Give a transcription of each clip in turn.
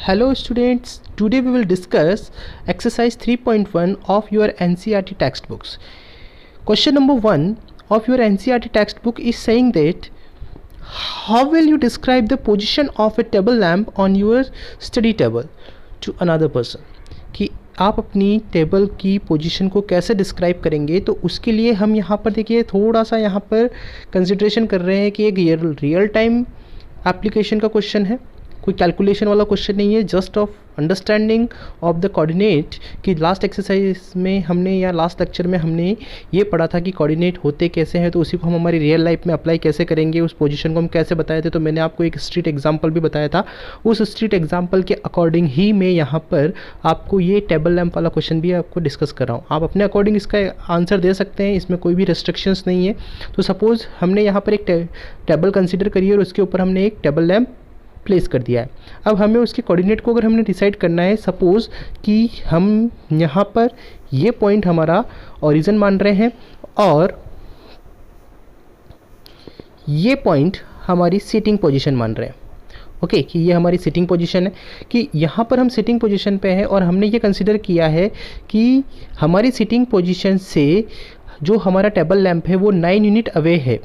Hello students, today we will discuss exercise 3.1 of your NCERT textbooks. Question number 1 of your NCERT textbook is saying that how will you describe the position of a table lamp on your study table to another person? कि आप अपनी table की position को कैसे describe करेंगे। तो उसके लिए हम यहाँ पर देखिए थोड़ा सा यहाँ पर कंसिड्रेशन कर रहे हैं कि एक रियल टाइम एप्लीकेशन का क्वेश्चन है, कोई कैलकुलेशन वाला क्वेश्चन नहीं है, just of understanding of the coordinate. कि लास्ट एक्सरसाइज में हमने या लास्ट लेक्चर में हमने ये पढ़ा था कि कोऑर्डिनेट होते कैसे हैं, तो उसी को हम हमारी रियल लाइफ में अप्लाई कैसे करेंगे, उस पोजीशन को हम कैसे बताए थे। तो मैंने आपको एक स्ट्रीट एग्जांपल भी बताया था, उस स्ट्रीट एग्जांपल के अकॉर्डिंग ही मैं यहाँ पर आपको ये टेबल लैंप वाला क्वेश्चन भी आपको डिस्कस कर रहा हूँ। आप अपने अकॉर्डिंग इसका आंसर दे सकते हैं, इसमें कोई भी रेस्ट्रिक्शंस नहीं है। तो सपोज़ हमने यहाँ पर एक टेबल कंसिडर करी और उसके ऊपर हमने एक टेबल लैंप प्लेस कर दिया है। अब हमें उसके कोऑर्डिनेट को अगर हमने डिसाइड करना है, सपोज़ कि हम यहाँ पर ये पॉइंट हमारा ओरिजिन मान रहे हैं और ये पॉइंट हमारी सिटिंग पोजीशन मान रहे हैं। ओके कि ये हमारी सिटिंग पोजीशन है, कि यहाँ पर हम सिटिंग पोजीशन पे हैं और हमने ये कंसिडर किया है कि हमारी सिटिंग पोजीशन से जो हमारा टेबल लैंप है वो 9 यूनिट अवे है।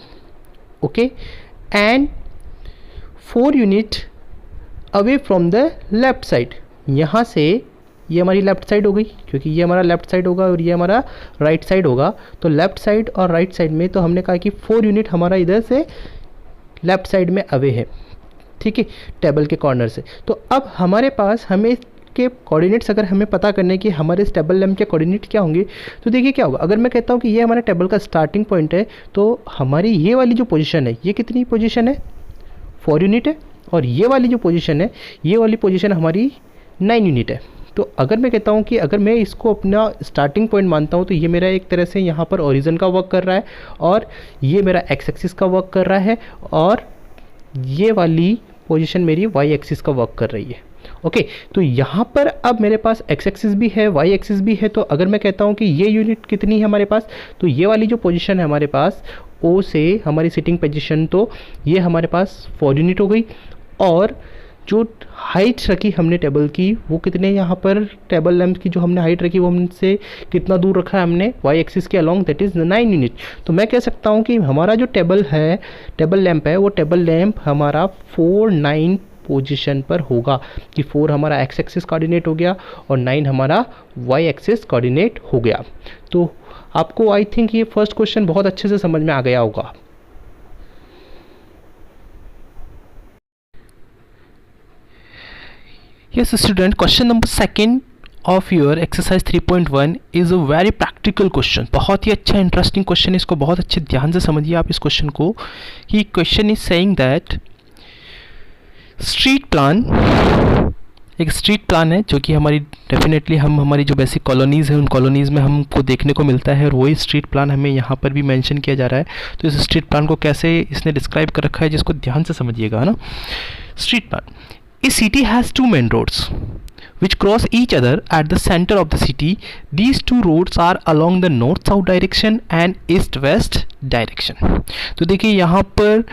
Okay and 4 unit away from the left side. यहाँ से ये हमारी लेफ़्ट साइड हो गई, क्योंकि ये हमारा लेफ़्ट साइड होगा और ये हमारा राइट साइड होगा। तो लेफ़्ट साइड और राइट साइड में तो हमने कहा कि 4 यूनिट हमारा इधर से लेफ़्ट साइड में अवे है, ठीक है, टेबल के कॉर्नर से। तो अब हमारे पास हमें के कोऑर्डिनेट्स अगर हमें पता करने कि हमारे इस टेबल लैंप के कोऑर्डिनेट क्या होंगे, तो देखिए क्या होगा। अगर मैं कहता हूँ कि ये हमारे टेबल का स्टार्टिंग पॉइंट है, तो हमारी ये वाली जो पोजीशन है, ये कितनी पोजीशन है, 4 यूनिट है। और ये वाली जो पोजीशन है, ये वाली पोजीशन हमारी 9 यूनिट है। तो अगर मैं कहता हूँ कि अगर मैं इसको अपना स्टार्टिंग पॉइंट मानता हूँ, तो ये मेरा एक तरह से यहाँ पर ओरिजिन का वर्क कर रहा है और ये मेरा एक्स एक्सिस का वर्क कर रहा है और ये वाली पोजीशन मेरी वाई एक्सिस का वर्क कर रही है। ओके तो यहाँ पर अब मेरे पास एक्स एक्सिस भी है, वाई एक्सिस भी है। तो अगर मैं कहता हूँ कि ये यूनिट कितनी है हमारे पास, तो ये वाली जो पोजीशन है हमारे पास ओ से हमारी सिटिंग पोजीशन, तो ये हमारे पास 4 यूनिट हो गई। और जो हाइट रखी हमने टेबल की, वो कितने यहाँ पर टेबल लैंप की जो हमने हाइट रखी वो हमसे कितना दूर रखा है हमने वाई एक्सिस के अलोंग, दैट इज़ 9 यूनिट। तो मैं कह सकता हूँ कि हमारा जो टेबल लैंप है वो टेबल लैंप हमारा 4-9 पोजीशन पर होगा, कि 4 हमारा एक्स एक्सिस कोऑर्डिनेट हो गया और 9 हमारा वाई एक्सिस कोऑर्डिनेट हो गया। तो आपको आई थिंक ये फर्स्ट क्वेश्चन बहुत अच्छे से समझ में आ गया होगा। Yes student, question number 2 of your exercise 3.1 is a very practical question। बहुत ही अच्छा इंटरेस्टिंग क्वेश्चन है, इसको बहुत अच्छे ध्यान से समझिए आप इस क्वेश्चन को। कि question is saying that street plan, एक स्ट्रीट प्लान है जो कि हमारी डेफिनेटली हमारी जो बेसिक कॉलोनीज़ है उन कॉलोनीज़ में हमको देखने को मिलता है, और वही स्ट्रीट प्लान हमें यहाँ पर भी मेंशन किया जा रहा है। तो इस स्ट्रीट प्लान को कैसे इसने डिस्क्राइब कर रखा है, जिसको ध्यान से समझिएगा, है ना। Street plan, a city has 2 main roads which cross each other at the center of the city. These 2 roads are along the north south direction and east west direction। तो देखिए यहाँ पर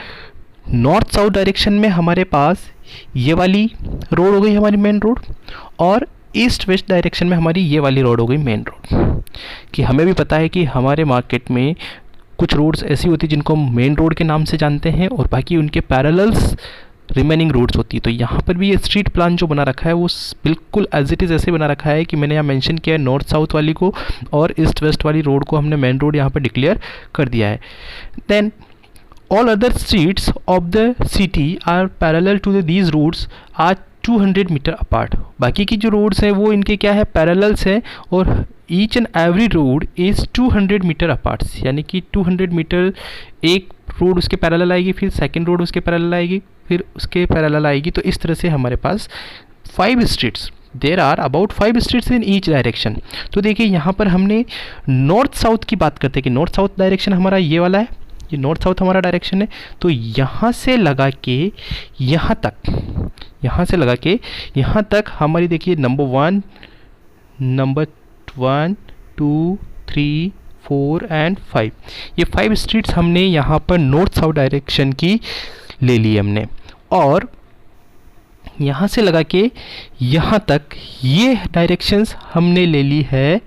नॉर्थ साउथ डायरेक्शन में हमारे पास ये वाली road हो गई हमारी मेन रोड, और ईस्ट वेस्ट डायरेक्शन में हमारी ये वाली रोड हो गई मेन रोड। कि हमें भी पता है कि हमारे मार्केट में कुछ रोड्स ऐसी होती हैं जिनको हम मेन रोड के नाम से जानते हैं और बाकी उनके पैरेलल्स रिमेनिंग रोड्स होती है। तो यहाँ पर भी ये स्ट्रीट प्लान जो बना रखा है वो बिल्कुल एज इट इज़ ऐसे बना रखा है कि मैंने यहाँ मेंशन किया है नॉर्थ साउथ वाली को, और ईस्ट वेस्ट वाली रोड को हमने मेन रोड यहाँ पर डिक्लेयर कर दिया है। Then all other streets of the city are parallel to these roads are 200 metre apart. बाकी की जो रोड्स हैं वो इनके क्या है, पैरेलल्स हैं, और each and every road is 200 metre apart, यानी कि 200 मीटर एक रोड उसके पैरेलल आएगी, फिर सेकंड रोड उसके पैरेलल आएगी, फिर उसके पैरेलल आएगी। तो इस तरह से हमारे पास 5 streets, there are about 5 streets in each direction. तो देखिए यहाँ पर हमने नॉर्थ साउथ की बात करते हैं कि नॉर्थ साउथ डायरेक्शन हमारा ये वाला है, ये नॉर्थ साउथ हमारा डायरेक्शन है। तो यहाँ से लगा के यहाँ तक, यहाँ से लगा के यहाँ तक हमारी देखिए नंबर 1, 2, 3, 4 एंड 5, ये 5 स्ट्रीट्स हमने यहाँ पर नॉर्थ साउथ डायरेक्शन की ले ली हमने। और यहाँ से लगा के यहाँ तक ये डायरेक्शंस हमने ले ली है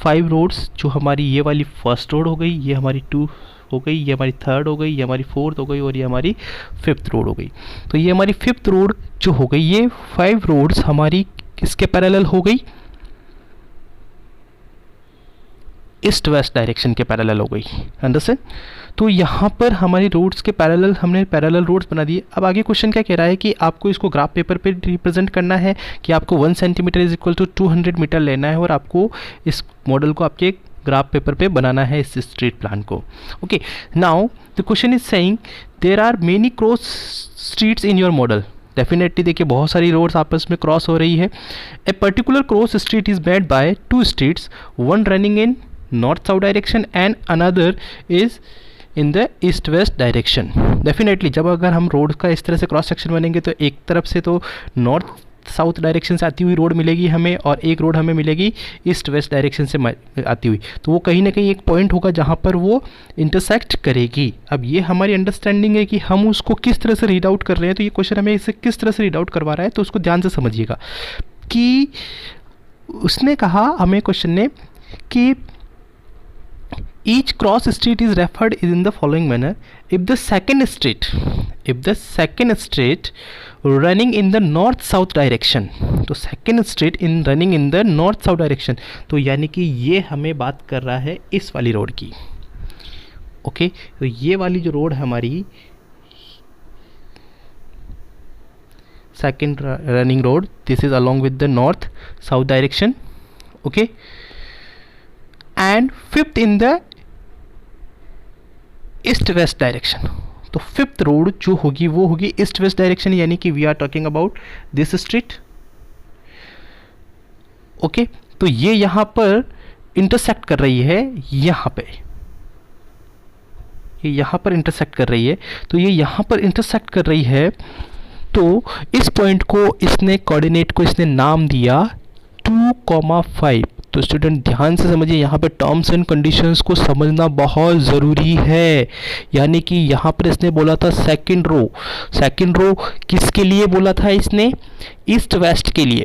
5 रोड्स, जो हमारी ये वाली फर्स्ट रोड हो गई, ये हमारी 2 हो गई, ये हमारी 3rd हो गई, ये हमारी 4th हो गई और ये हमारी 5th रोड हो गई। तो ये हमारी 5th रोड जो हो गई, ये 5 रोड्स हमारी किसके पैरेलल हो गई, ईस्ट वेस्ट डायरेक्शन के पैरेलल हो गई। अंडरस्टैंड? तो यहाँ पर हमारी रोड्स के पैरेलल हमने पैरेलल रोड्स बना दिए। अब आगे क्वेश्चन क्या कह रहा है कि आपको इसको ग्राफ पेपर पे रिप्रेजेंट करना है कि आपको 1 centimetre is equal to 200 metre लेना है और आपको इस मॉडल को आपके ग्राफ पेपर पे बनाना है, इस स्ट्रीट प्लान को। Okay, now the question is saying there are many cross streets in your model. Definitely देखिए बहुत सारी रोड्स आपस में क्रॉस हो रही है। A particular cross street is made by 2 streets, one running in north south direction and another is in the east west direction. Definitely जब अगर हम रोड का इस तरह से क्रॉस सेक्शन बनेंगे तो एक तरफ से तो नॉर्थ साउथ डायरेक्शन से आती हुई रोड मिलेगी हमें और एक रोड हमें मिलेगी ईस्ट वेस्ट डायरेक्शन से आती हुई। तो वो कहीं ना कहीं एक पॉइंट होगा जहाँ पर वो इंटरसेक्ट करेगी। अब ये हमारी अंडरस्टैंडिंग है कि हम उसको किस तरह से रीड आउट कर रहे हैं। तो ये क्वेश्चन हमें इसे किस तरह से रीड आउट करवा रहा है, तो उसको ध्यान से समझिएगा कि उसने कहा हमें क्वेश्चन ने कि each cross street is referred in the following manner. If the second street running in the north south direction, तो second street in running in the north south direction, तो यानी कि ये हमें बात कर रहा है इस वाली रोड की। ओके, तो ये वाली जो रोड है हमारी second running road, this is along with the north south direction. Okay, and fifth in the east west direction. तो 5th रोड जो होगी वो होगी ईस्ट वेस्ट डायरेक्शन, यानी कि we are talking about this street. Okay, तो ये यहां पर इंटरसेक्ट कर रही है, यहां पे ये यहां पर इंटरसेक्ट कर रही है। तो ये यहां पर इंटरसेक्ट कर रही है, तो इस पॉइंट को इसने कोऑर्डिनेट को इसने नाम दिया 2,5। तो स्टूडेंट ध्यान से समझिए, यहाँ पे टर्म्स एंड कंडीशंस को समझना बहुत ज़रूरी है। यानी कि यहाँ पर इसने बोला था सेकंड रो किसके लिए बोला था इसने, ईस्ट वेस्ट के लिए।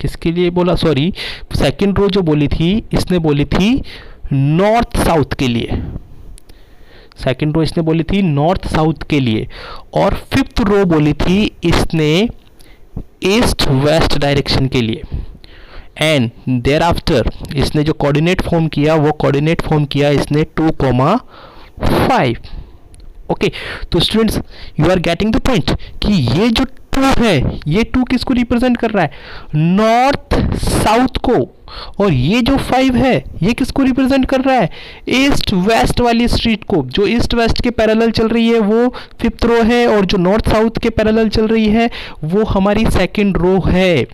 किसके लिए बोला, सॉरी, सेकंड रो जो बोली थी इसने बोली थी नॉर्थ साउथ के लिए। सेकंड रो इसने बोली थी नॉर्थ साउथ के लिए, और 5th रो बोली थी इसने ईस्ट वेस्ट डायरेक्शन के लिए। एंड देयर आफ्टर इसने जो कोऑर्डिनेट फॉर्म किया वो कोऑर्डिनेट फॉर्म किया इसने 2,5। ओके, तो students you are getting the point कि ये जो 2 है, ये 2 किसको रिप्रेजेंट कर रहा है, नॉर्थ साउथ को, और ये जो 5 है ये किसको रिप्रेजेंट कर रहा है, ईस्ट वेस्ट वाली स्ट्रीट को। जो ईस्ट वेस्ट के पैरेलल चल रही है वो 5th रो है, और जो नॉर्थ साउथ के पैरेलल चल रही है वो हमारी सेकंड रो है।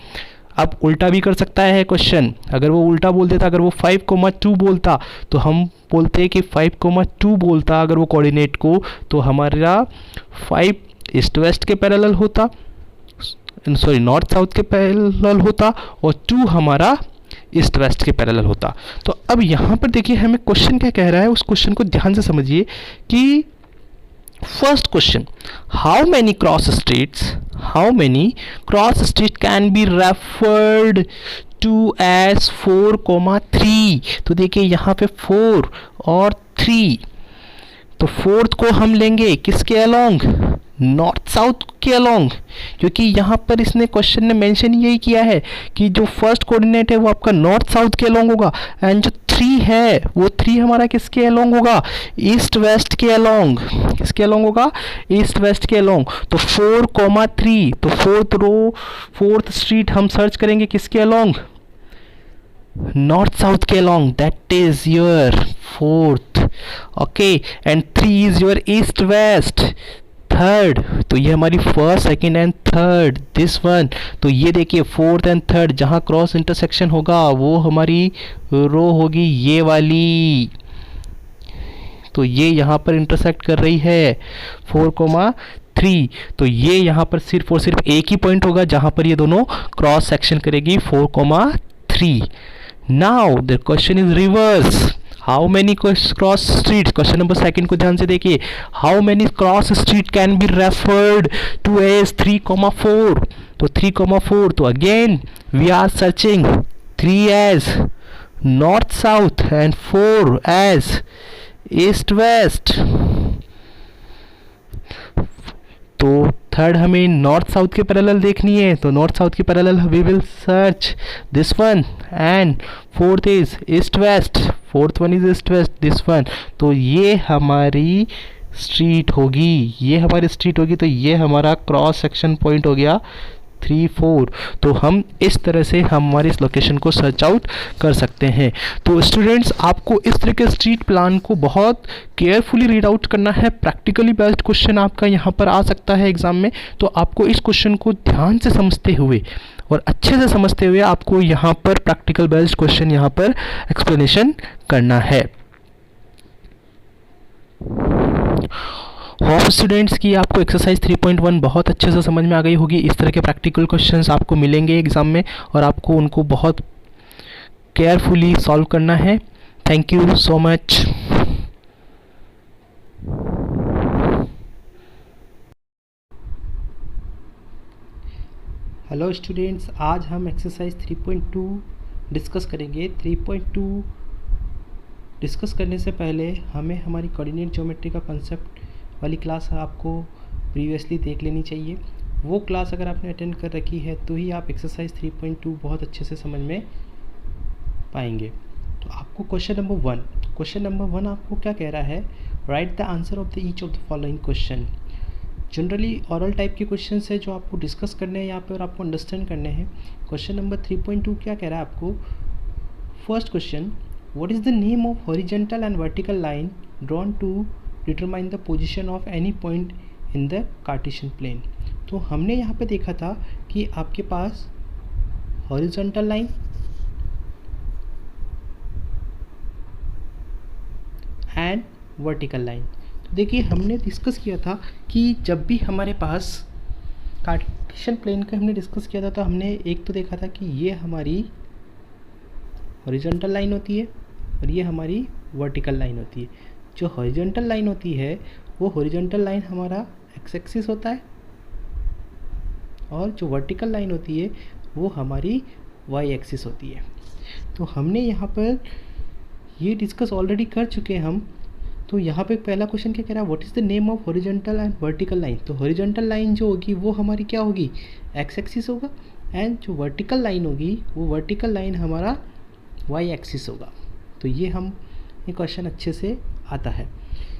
अब उल्टा भी कर सकता है क्वेश्चन, अगर वो उल्टा बोल देता, अगर वो 5,2 बोलता तो हम बोलते कि 5,2 बोलता अगर वो कोऑर्डिनेट को, तो हमारा 5 ईस्ट वेस्ट के पैरेलल होता, सॉरी नॉर्थ साउथ के पैरेलल होता, और 2 हमारा ईस्ट वेस्ट के पैरेलल होता। तो अब यहाँ पर देखिए हमें क्वेश्चन क्या कह रहा है, उस क्वेश्चन को ध्यान से समझिए कि first question, how many cross street can be referred to as 4,3। तो देखिए यहाँ पे 4 और 3, तो 4th को हम लेंगे किसके अलोंग, नॉर्थ साउथ के अलोंग, क्योंकि यहाँ पर इसने क्वेश्चन ने मेंशन यही किया है कि जो फर्स्ट कोऑर्डिनेट है वो आपका नॉर्थ साउथ के अलोंग होगा, एंड जो 3 है वो 3 हमारा किसके अलोंग होगा, ईस्ट वेस्ट के अलोंग। किसके अलोंग होगा, ईस्ट वेस्ट के अलोंग। तो 4,3, तो 4th रो 4th स्ट्रीट हम सर्च करेंगे किसके अलोंग, नॉर्थ साउथ के along, that is your 4th। Okay, and 3 is your east west. 3rd, तो ये हमारी 1st, 2nd and 3rd, this one. तो ये देखिए 4th एंड 3rd जहाँ क्रॉस इंटरसेक्शन होगा वो हमारी रो होगी ये वाली। तो ये यहाँ पर इंटरसेक्ट कर रही है 4,3। तो ये यहाँ पर सिर्फ और सिर्फ एक ही पॉइंट होगा जहाँ पर ये दोनों क्रॉस सेक्शन करेगी 4,3। Now the question is reverse, how many cross street, question number second को ध्यान से देखिए, how many cross street can be referred to as 3,4, तो 3,4, तो again we are searching 3 as north south and 4 as east west. तो third हमें north south के parallel देखनी है, तो नॉर्थ साउथ की parallel we will search this one, and fourth is east waste, fourth one is east waste, this one. तो ये हमारी स्ट्रीट होगी, ये हमारी स्ट्रीट होगी, तो ये हमारा क्रॉस सेक्शन पॉइंट हो गया 3, 4। तो हम इस तरह से हमारे इस लोकेशन को सर्च आउट कर सकते हैं। तो स्टूडेंट्स, आपको इस तरह के स्ट्रीट प्लान को बहुत केयरफुली रीड आउट करना है। प्रैक्टिकली बेस्ड क्वेश्चन आपका यहाँ पर आ सकता है एग्जाम में, तो आपको इस क्वेश्चन को ध्यान से समझते हुए और अच्छे से समझते हुए आपको यहाँ पर प्रैक्टिकल बेस्ड क्वेश्चन यहाँ पर एक्सप्लेनेशन करना है। होप स्टूडेंट्स की आपको एक्सरसाइज 3.1 बहुत अच्छे से समझ में आ गई होगी। इस तरह के प्रैक्टिकल क्वेश्चंस आपको मिलेंगे एग्जाम में और आपको उनको बहुत केयरफुली सॉल्व करना है। Thank you so much. Hello students, आज हम एक्सरसाइज 3.2 डिस्कस करेंगे। 3.2 डिस्कस करने से पहले हमें हमारी कोऑर्डिनेट ज्योमेट्री का कंसेप्ट वाली क्लास आपको प्रीवियसली देख लेनी चाहिए। वो क्लास अगर आपने अटेंड कर रखी है तो ही आप एक्सरसाइज 3.2 बहुत अच्छे से समझ में पाएंगे। तो आपको क्वेश्चन नंबर वन आपको क्या कह रहा है, write the answer of the each of the following question. Generally oral type के क्वेश्चन है जो आपको डिस्कस करने हैं यहाँ पे और आपको अंडरस्टैंड करने हैं। क्वेश्चन नंबर 3.2 क्या कह रहा है आपको। First question, what is the name of horizontal and vertical line drawn to determine the position of any point in the Cartesian plane. तो हमने यहाँ पे देखा था कि आपके पास horizontal line and vertical line. तो देखिए हमने डिस्कस किया था कि जब भी हमारे पास कार्टेशियन प्लेन का हमने डिस्कस किया था तो हमने एक तो देखा था कि ये हमारी हॉरिजॉन्टल लाइन होती है और ये हमारी वर्टिकल लाइन होती है। जो हॉरिजॉन्टल लाइन होती है वो हॉरिजॉन्टल लाइन हमारा एक्स एक्सिस होता है और जो वर्टिकल लाइन होती है वो हमारी वाई एक्सिस होती है। तो हमने यहाँ पर ये डिस्कस ऑलरेडी कर चुके हैं हम। तो यहाँ पे पहला क्वेश्चन क्या कह रहा है, what is the name of horizontal and vertical line. तो हॉरिजॉन्टल लाइन जो होगी वो हमारी क्या होगी, एक्स एक्सिस होगा, एंड जो वर्टिकल लाइन होगी वो वर्टिकल लाइन हमारा वाई एक्सिस होगा। तो ये क्वेश्चन अच्छे से आता है।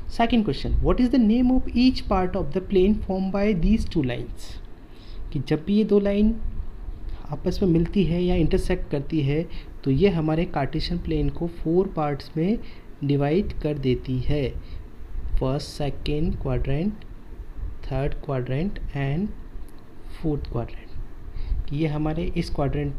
Second question, what is the name of each part of the plane form by these two lines. कि जब भी ये दो लाइन आपस में मिलती है या इंटरसेक्ट करती है तो ये हमारे कार्टेशियन प्लेन को 4 पार्ट्स में डिवाइड कर देती है। First, second quadrant, third quadrant and fourth quadrant. ये हमारे इस क्वाड्रेंट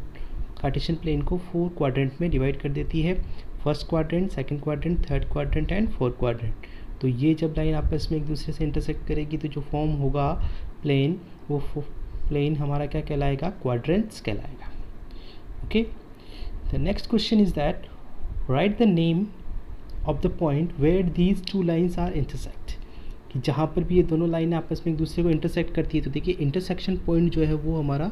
कार्टेशियन प्लेन को 4 क्वाड्रेंट में डिवाइड कर देती है। First quadrant, second quadrant, third quadrant and fourth quadrant. तो ये जब लाइन आपस में एक दूसरे से इंटरसेक्ट करेगी तो जो फॉर्म होगा प्लेन, वो प्लेन हमारा क्या कहलाएगा, क्वाड्रेंट्स कहलाएगा। Okay, the next question is that write the name of the point where these two lines are intersect. कि जहाँ पर भी ये दोनों लाइनें आपस में एक दूसरे को इंटरसेक्ट करती है तो देखिए इंटरसेक्शन पॉइंट जो है वो हमारा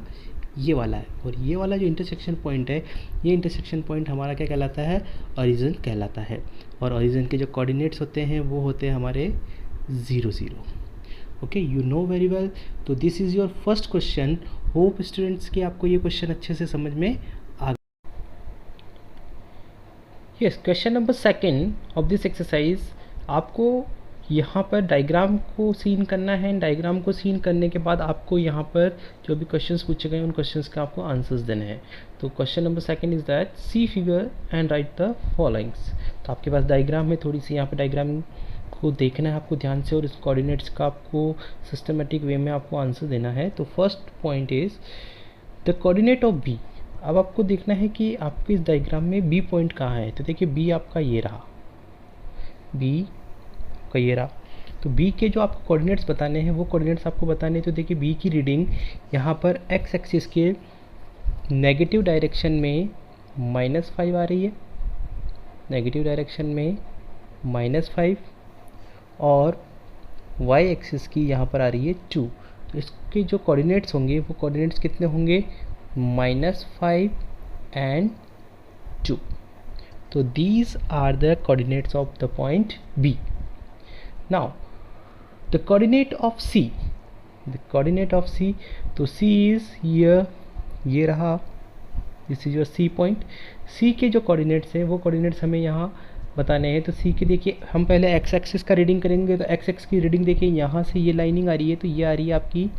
ये वाला है, और ये वाला जो इंटरसेक्शन पॉइंट है, ये इंटरसेक्शन पॉइंट हमारा क्या कहलाता है, ओरिजिन कहलाता है। और ओरिजिन के जो कोऑर्डिनेट्स होते हैं वो होते हैं हमारे 0, 0। Okay, you know very well. तो this is your first question. Hope students कि आपको ये क्वेश्चन अच्छे से समझ में आ गया। Yes, question number second of this exercise, आपको यहाँ पर डायग्राम को सीन करना है। डायग्राम को सीन करने के बाद आपको यहाँ पर जो भी क्वेश्चंस पूछे गए उन क्वेश्चंस का आपको आंसर्स देने हैं। तो question number second is that see figure and write the followings. तो आपके पास डायग्राम में थोड़ी सी यहाँ पर डायग्राम को देखना है आपको ध्यान से और इस कोऑर्डिनेट्स का आपको सिस्टमेटिक वे में आपको आंसर देना है। तो first point is the coordinate of B. अब आपको देखना है कि आपके इस डायग्राम में बी पॉइंट कहाँ है। तो देखिए बी आपका ये रहा, बी का ये रहा। तो बी के जो आपको कोऑर्डिनेट्स बताने हैं वो कोऑर्डिनेट्स आपको बताने हैं। तो देखिए बी की रीडिंग यहाँ पर एक्स एक्सिस के नेगेटिव डायरेक्शन में -5 आ रही है, नेगेटिव डायरेक्शन में -5 और y एक्सिस की यहाँ पर आ रही है 2। तो इसके जो कोऑर्डिनेट्स होंगे वो कोऑर्डिनेट्स कितने होंगे, -5 एंड 2। तो these are the coordinates of the point B. Now the coordinate of C, तो C is here, ये रहा, this is your C point. C के जो कोऑर्डिनेट्स हैं वो कोऑर्डिनेट्स हमें यहाँ बताने हैं। तो C के देखिए हम पहले x एक्सिस का रीडिंग करेंगे। तो x एक्सिस की रीडिंग देखिए, यहाँ से ये लाइनिंग आ रही है, तो ये आ रही है आपकी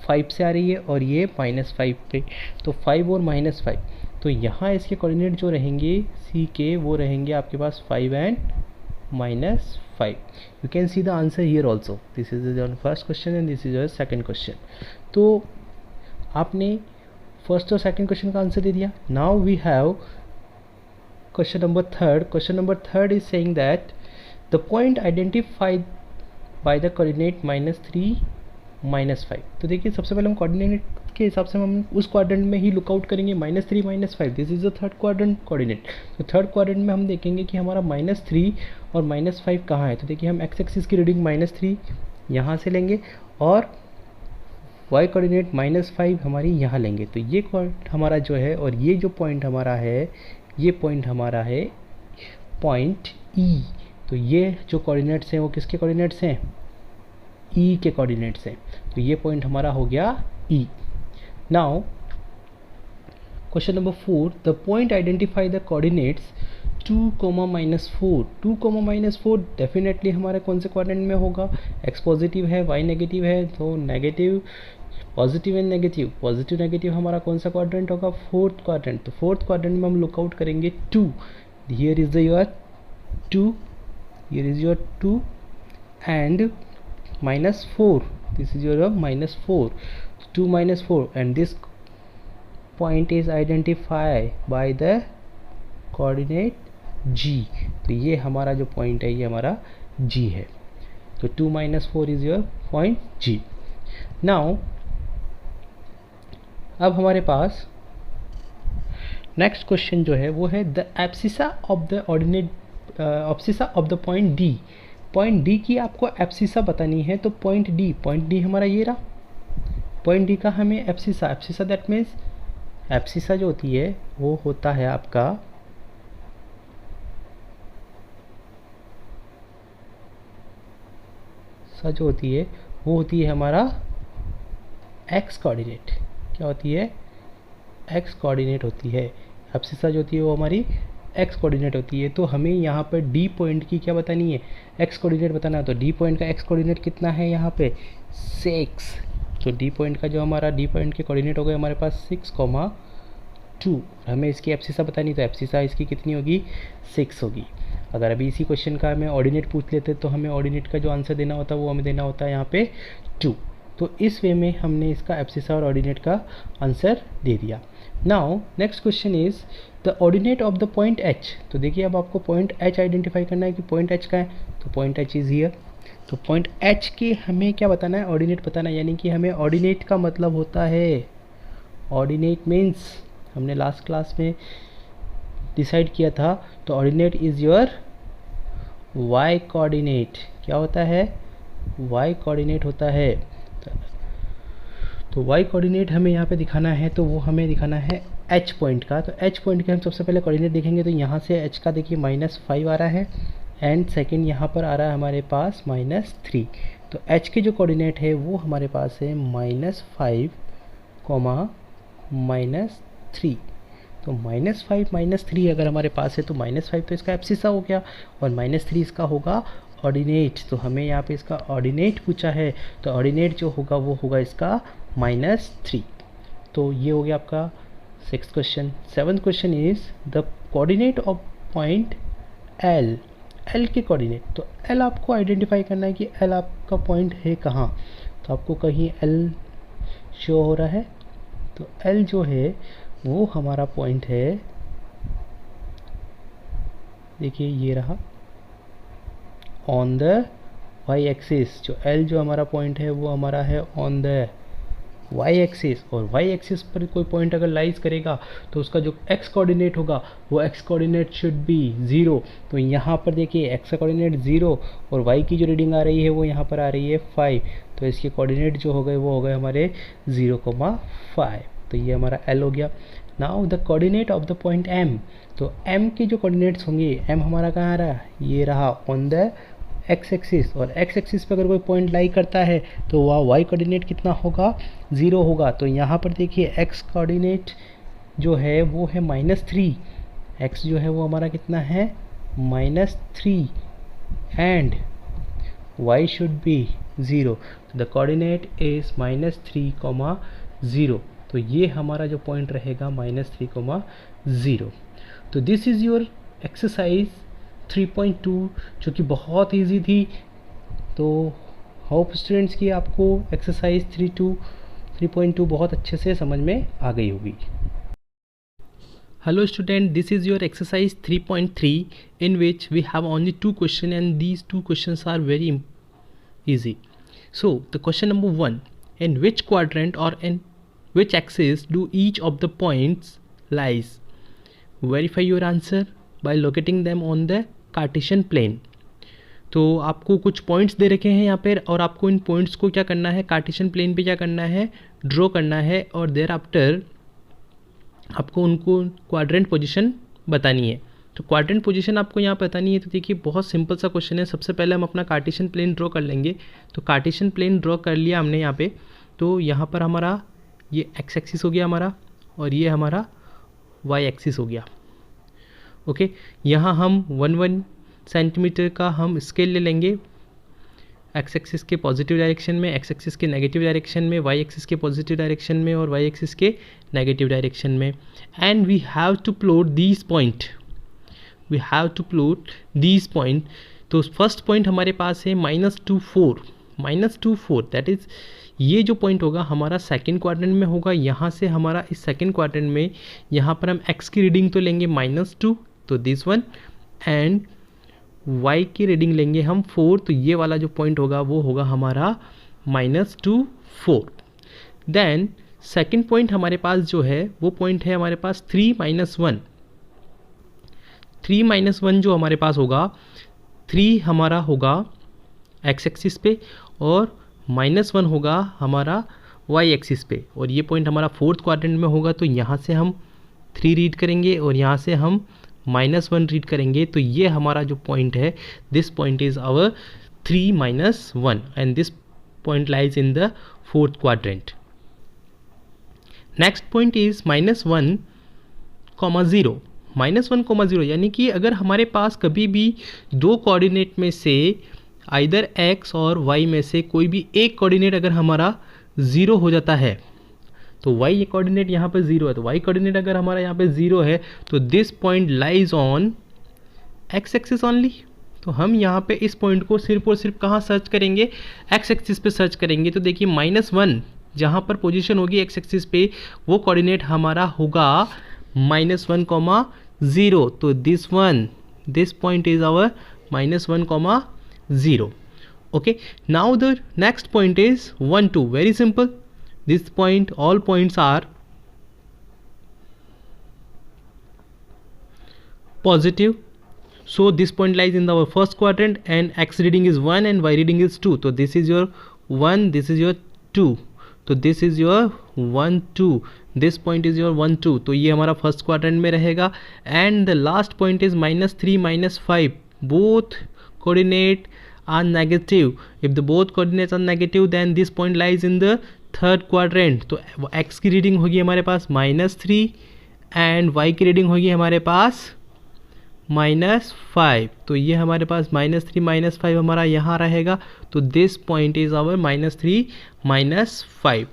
5 से आ रही है और ये -5 पे, तो 5 और -5। तो यहाँ इसके कोऑर्डिनेट जो रहेंगे C के वो रहेंगे आपके पास 5 एंड -5। You can see the answer here also. This is your first question and this is your second question. तो आपने फर्स्ट और सेकंड क्वेश्चन का आंसर दे दिया। Now we have question number third. Question number third is saying that the point identified by the coordinate -3 -5। तो देखिए सबसे पहले हम कोऑर्डिनेट के हिसाब से हम उस क्वाड्रेंट में ही लुकआउट करेंगे, -3 -5। This is the third quadrant coordinate. तो थर्ड क्वाड्रेंट में हम देखेंगे कि हमारा -3 और -5 कहाँ है। तो देखिए हम x एक्सिस की रीडिंग -3 यहाँ से लेंगे और y कोऑर्डिनेट -5 हमारी यहाँ लेंगे। तो ये पॉइंट हमारा जो है और ये जो पॉइंट हमारा है, ये पॉइंट हमारा है पॉइंट E। तो ये जो कोऑर्डिनेट्स हैं वो किसके कोऑर्डिनेट्स हैं, E के कोऑर्डिनेट्स हैं। तो ये पॉइंट हमारा हो गया E। Now question number 4, the point identify the coordinates 2, -4। 2, -4 definitely हमारे कौन से क्वाड्रेंट में होगा, x पॉजिटिव है y नेगेटिव है, तो negative positive and negative, positive negative हमारा कौन सा क्वाड्रेंट होगा, फोर्थ क्वाड्रेंट। तो फोर्थ क्वाड्रेंट में हम लुकआउट करेंगे 2। Here is your 2, here is your 2 and -4, this is your -4, 2 -4 and this point is identify bye the coordinate G। तो ये हमारा जो पॉइंट है ये हमारा G है। तो 2 -4 is your point G। Now अब हमारे पास नेक्स्ट क्वेश्चन जो है वो है the abscissa of the ordinate abscissa of the point D। Point D की आपको एब्सिसा बतानी है। तो पॉइंट D हमारा ये रहा, पॉइंट D का हमें एब्सिसा दैट मीन्स एब्सिसा जो होती है वो होता है आपका जो होती है वो होती है हमारा x कोऑर्डिनेट। क्या होती है, x कोऑर्डिनेट होती है। एब्सिसा जो होती है वो हमारी x कोऑर्डिनेट होती है। तो हमें यहाँ पर D पॉइंट की क्या बतानी है, x कोऑर्डिनेट बताना है। तो D पॉइंट का x कोऑर्डिनेट कितना है यहाँ पे 6। तो D पॉइंट का जो हमारा D पॉइंट के कोऑर्डिनेट हो गए हमारे पास 6,2। हमें इसकी एब्सिसा बतानी, तो एब्सिसा इसकी कितनी होगी 6 होगी। अगर अभी इसी क्वेश्चन का हमें ऑर्डिनेट पूछ लेते तो हमें ऑर्डिनेट का जो आंसर देना होता है वो हमें देना होता है यहाँ पे 2। तो इस वे में हमने इसका एब्सिसा और ऑर्डिनेट का आंसर दे दिया। Now next question is the ordinate of the point H। तो देखिए अब आपको पॉइंट H आइडेंटिफाई करना है कि पॉइंट H का है। तो पॉइंट H इज हियर। तो पॉइंट H के हमें क्या बताना है, ऑर्डिनेट बताना है। यानी कि हमें ऑर्डिनेट का मतलब होता है, ऑर्डिनेट मीन्स हमने लास्ट क्लास में डिसाइड किया था। तो ordinate is your y coordinate. क्या होता है, y कोऑर्डिनेट होता है। तो y कोऑर्डिनेट हमें यहाँ पे दिखाना है, तो वो हमें दिखाना है h पॉइंट का। तो h पॉइंट के हम सबसे पहले कोऑर्डिनेट देखेंगे। तो यहाँ से h का देखिए -5 आ रहा है एंड सेकंड यहाँ पर आ रहा है हमारे पास -3। तो h के जो कोऑर्डिनेट है वो हमारे पास है -5, -3। तो -5 -3 अगर हमारे पास है तो -5 तो इसका एब्सिसा हो गया और -3 इसका होगा ऑर्डिनेट। तो हमें यहाँ पे इसका ऑर्डिनेट पूछा है, तो ऑर्डिनेट जो होगा वो होगा इसका -3। तो ये हो गया आपका 6th question. 7th question is the coordinate of point L। L के कोऑर्डिनेट, तो L आपको आइडेंटिफाई करना है कि L आपका पॉइंट है कहाँ। तो आपको कहीं L शो हो रहा है, तो L जो है वो हमारा पॉइंट है, देखिए ये रहा ऑन द y एक्सिस। जो L जो हमारा पॉइंट है वो हमारा है ऑन द वाई एक्सिस, और वाई एक्सिस पर कोई पॉइंट अगर लाइज करेगा तो उसका जो एक्स कोऑर्डिनेट होगा वो एक्स कोऑर्डिनेट शुड बी 0। तो यहाँ पर देखिए एक्स का कोऑर्डिनेट 0 और वाई की जो रीडिंग आ रही है वो यहाँ पर आ रही है 5, तो इसके कोऑर्डिनेट जो हो गए वो हो गए हमारे 0,5। तो ये हमारा L हो गया। Now the coordinate of the point M, तो M के जो कोऑर्डिनेट्स होंगे, M हमारा कहाँ आ रहा है, ये रहा ऑन द एक्स एक्सिस, और एक्स एक्सिस पर अगर कोई पॉइंट लाई करता है तो वह वाई कोऑर्डिनेट कितना होगा, 0 होगा। तो यहाँ पर देखिए एक्स कोऑर्डिनेट जो है वो है -3, एक्स जो है वो हमारा कितना है -3 एंड वाई शुड बी 0, तो द कोऑर्डिनेट इज -3, 0। तो ये हमारा जो पॉइंट रहेगा -3, 0। तो दिस इज़ योर एक्सरसाइज 3.2 जो कि बहुत इजी थी। तो होप स्टूडेंट्स की आपको एक्सरसाइज 3.2 बहुत अच्छे से समझ में आ गई होगी। Hello student, this is your exercise 3.3 in which we have only 2 questions and these 2 questions are very easy. So the question number 1, in which quadrant or in which axis do each of the points lies? Verify your answer by locating them on the Cartesian plane. तो आपको कुछ points दे रखे हैं यहाँ पर और आपको इन points को क्या करना है, कार्टेशियन प्लेन पे क्या करना है, ड्रॉ करना है, और देयर आफ्टर आपको उनको क्वाड्रेंट पोजीशन बतानी है। तो क्वाड्रेंट पोजीशन आपको यहाँ बतानी है। तो देखिए बहुत सिंपल सा क्वेश्चन है। सबसे पहले हम अपना कार्टेशियन प्लेन ड्रॉ कर लेंगे। तो कार्टेशियन प्लेन ड्रॉ कर लिया हमने यहाँ पे। तो यहाँ पर हमारा ये एक्स एक्सिस हो गया हमारा और ये हमारा वाई एक्सिस हो गया। ओके, यहाँ हम 1 सेंटीमीटर का हम स्केल ले लेंगे, एक्स एक्सिस के पॉजिटिव डायरेक्शन में, एक्स एक्सिस के नेगेटिव डायरेक्शन में, वाई एक्सिस के पॉजिटिव डायरेक्शन में और वाई एक्सिस के नेगेटिव डायरेक्शन में। And we have to plot these point, we have to plot these point. तो फर्स्ट पॉइंट हमारे पास है -2,4 दैट इज़ ये जो पॉइंट होगा हमारा सेकंड क्वाड्रेंट में होगा। यहाँ से हमारा इस सेकंड क्वाड्रेंट में यहाँ पर हम x की रीडिंग तो लेंगे -2, तो दिस वन, एंड y की रीडिंग लेंगे हम 4, तो ये वाला जो पॉइंट होगा वो होगा हमारा -2, 4। देन सेकंड पॉइंट हमारे पास जो है वो पॉइंट है हमारे पास 3 - 1 जो हमारे पास होगा, 3 हमारा होगा x एक्सिस पे और -1 होगा हमारा y एक्सिस पे, और ये पॉइंट हमारा फोर्थ क्वाड्रेंट में होगा। तो यहाँ से हम 3 रीड करेंगे और यहाँ से हम -1 रीड करेंगे। तो ये हमारा जो पॉइंट है, this point is our 3 - 1 and this point lies in the fourth quadrant. Next point is -1, 0, -1, यानी कि अगर हमारे पास कभी भी दो कोऑर्डिनेट में से आइदर x और y में से कोई भी एक कोऑर्डिनेट अगर हमारा 0 हो जाता है, तो y कोऑर्डिनेट यहाँ पे 0 है, तो y कोऑर्डिनेट अगर हमारा यहाँ पे 0 है तो this point lies on x axis only. तो हम यहाँ पे इस पॉइंट को सिर्फ और सिर्फ कहाँ सर्च करेंगे, x एक्सिस पे सर्च करेंगे। तो देखिए -1 जहाँ पर पोजीशन होगी x एक्सिस पे वो कोऑर्डिनेट हमारा होगा -1, 0। तो this point is our -1, 0. Okay, now the next point is 1, 2. Very simple. This point, all points are positive, so this point lies in our first quadrant and x reading is 1 and y reading is 2. So this is your 1, this is your 2. तो this is your 1, 2. This point is your 1, 2. तो ये हमारा first quadrant में रहेगा। And the last point is -3, -5. Both coordinate are negative. If the both coordinates are negative, then this point lies in the third quadrant. तो x की reading होगी हमारे पास -3 and y की रीडिंग होगी हमारे पास -5। तो ये हमारे पास -3, -5 हमारा यहाँ रहेगा। तो दिस पॉइंट इज आवर -3, -5।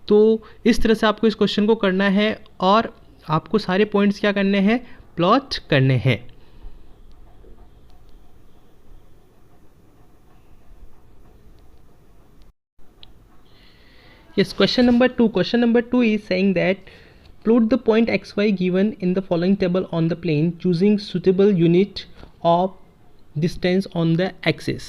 तो इस तरह से आपको इस क्वेश्चन को करना है और आपको सारे पॉइंट्स क्या करने हैं, प्लॉट करने हैं। Yes, question number 2. Question number 2 is saying that plot the point xy given in the following table on the plane choosing suitable unit of distance on the axis.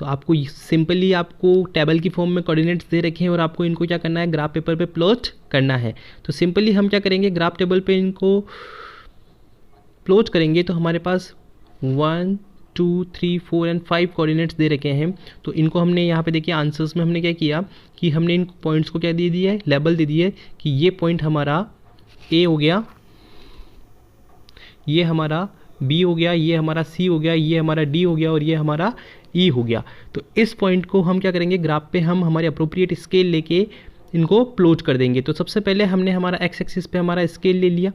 तो आपको सिंपली आपको table की form में coordinates दे रखे हैं और आपको इनको क्या करना है, ग्राफ पेपर पे प्लॉट करना है। तो सिंपली हम क्या करेंगे, ग्राफ टेबल पे इनको प्लॉट करेंगे। तो हमारे पास 1 2 3 4 एंड 5 कोऑर्डिनेट्स दे रखे हैं। तो इनको हमने यहाँ पे देखिए आंसर्स में हमने क्या किया कि हमने इन पॉइंट्स को क्या दे दिया है, लेबल दे दिया है कि ये पॉइंट हमारा ए हो गया, ये हमारा बी हो गया, ये हमारा सी हो गया, ये हमारा डी हो गया और ये हमारा ई हो गया। तो इस पॉइंट को हम क्या करेंगे, ग्राफ पे हम हमारे अप्रोप्रिएट स्केल लेके इनको प्लॉट कर देंगे। तो सबसे पहले हमने हमारा एक्स एक्सिस पे हमारा स्केल ले लिया।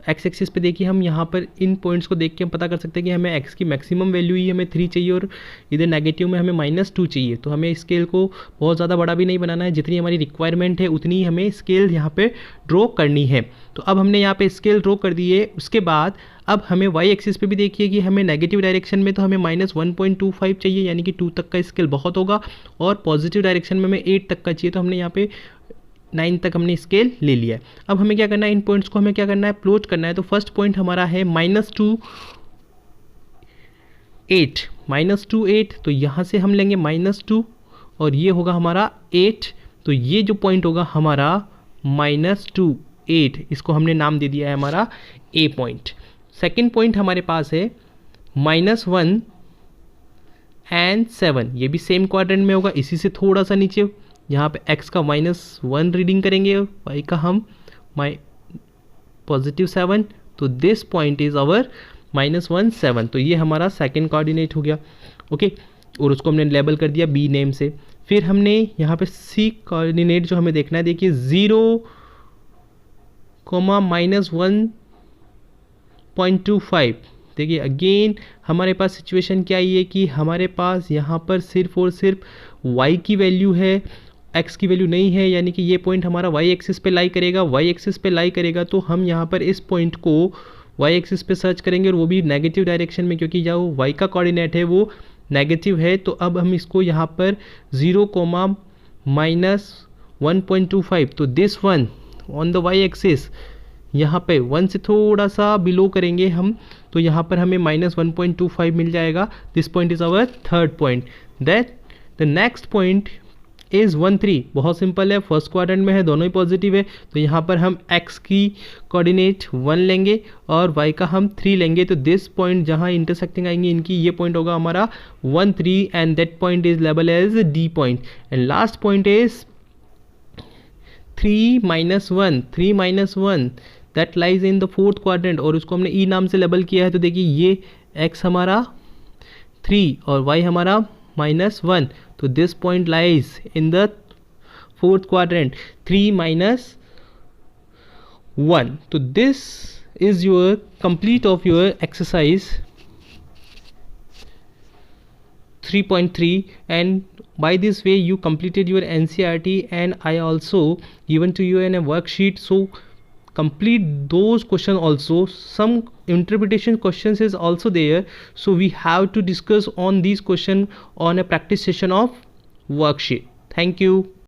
एक्स एक्सिस पे देखिए हम यहाँ पर इन पॉइंट्स को देख के हम पता कर सकते हैं कि हमें एक्स की मैक्सिमम वैल्यू ही हमें 3 चाहिए और इधर नेगेटिव में हमें -2 चाहिए। तो हमें स्केल को बहुत ज़्यादा बड़ा भी नहीं बनाना है, जितनी हमारी रिक्वायरमेंट है उतनी हमें स्केल यहाँ पे ड्रॉ करनी है। तो अब हमने यहाँ पे स्केल ड्रॉ कर दिए। उसके बाद अब हमें वाई एक्सिस पे भी देखिए कि हमें नेगेटिव डायरेक्शन में तो हमें -1.25 चाहिए, यानी कि 2 तक का स्केल बहुत होगा, और पॉजिटिव डायरेक्शन में हमें 8 तक का चाहिए। तो हमने यहाँ पे 9 तक हमने स्केल ले लिया है। अब हमें क्या करना है, इन पॉइंट्स को हमें क्या करना है, प्लॉट करना है। तो फर्स्ट पॉइंट हमारा है -2 8, तो यहाँ से हम लेंगे -2 और ये होगा हमारा 8। तो ये जो पॉइंट होगा हमारा -2 8, इसको हमने नाम दे दिया है हमारा ए पॉइंट। सेकेंड पॉइंट हमारे पास है -1 एंड 7, ये भी सेम क्वाड्रेंट में होगा, इसी से थोड़ा सा नीचे। यहाँ पे x का -1 रीडिंग करेंगे और y का हम +7। तो दिस पॉइंट इज आवर -1 7। तो ये हमारा सेकंड कोऑर्डिनेट हो गया। ओके, और उसको हमने लेबल कर दिया b नेम से। फिर हमने यहाँ पे c कोऑर्डिनेट जो हमें देखना है, देखिए 0, -1.25। देखिए अगेन हमारे पास सिचुएशन क्या आई है कि हमारे पास यहाँ पर सिर्फ और सिर्फ y की वैल्यू है, x की वैल्यू नहीं है, यानी कि ये पॉइंट हमारा y एक्सिस पे लाई करेगा, y एक्सिस पे लाई करेगा। तो हम यहाँ पर इस पॉइंट को y एक्सिस पे सर्च करेंगे और वो भी नेगेटिव डायरेक्शन में, क्योंकि जो y का कोऑर्डिनेट है वो नेगेटिव है। तो अब हम इसको यहाँ पर 0, -1.25, तो this one on the y axis यहाँ पे 1 से थोड़ा सा बिलो करेंगे हम, तो यहाँ पर हमें -1.25 मिल जाएगा। This point is our third point. That the next point is 1 3। बहुत सिंपल है, फर्स्ट क्वाड्रेंट में है, दोनों ही पॉजिटिव है। तो यहाँ पर हम x की कोऑर्डिनेट 1 लेंगे और y का हम 3 लेंगे। तो दिस पॉइंट जहाँ इंटरसेक्टिंग आएंगे इनकी, ये पॉइंट होगा हमारा 1 3 and that point is label as d point. And last point is 3 -1 that lies in the fourth quadrant, और उसको हमने e नाम से लेबल किया है। तो देखिए ये x हमारा 3 और y हमारा -1। तो this point lies in the fourth quadrant, 3 -1। तो this is your complete of your exercise 3.3, and by this way you completed your NCERT, and I also given to you in a worksheet. So complete those questions also. Some interpretation questions is also there, so we have to discuss on these questions on a practice session of worksheet. Thank you.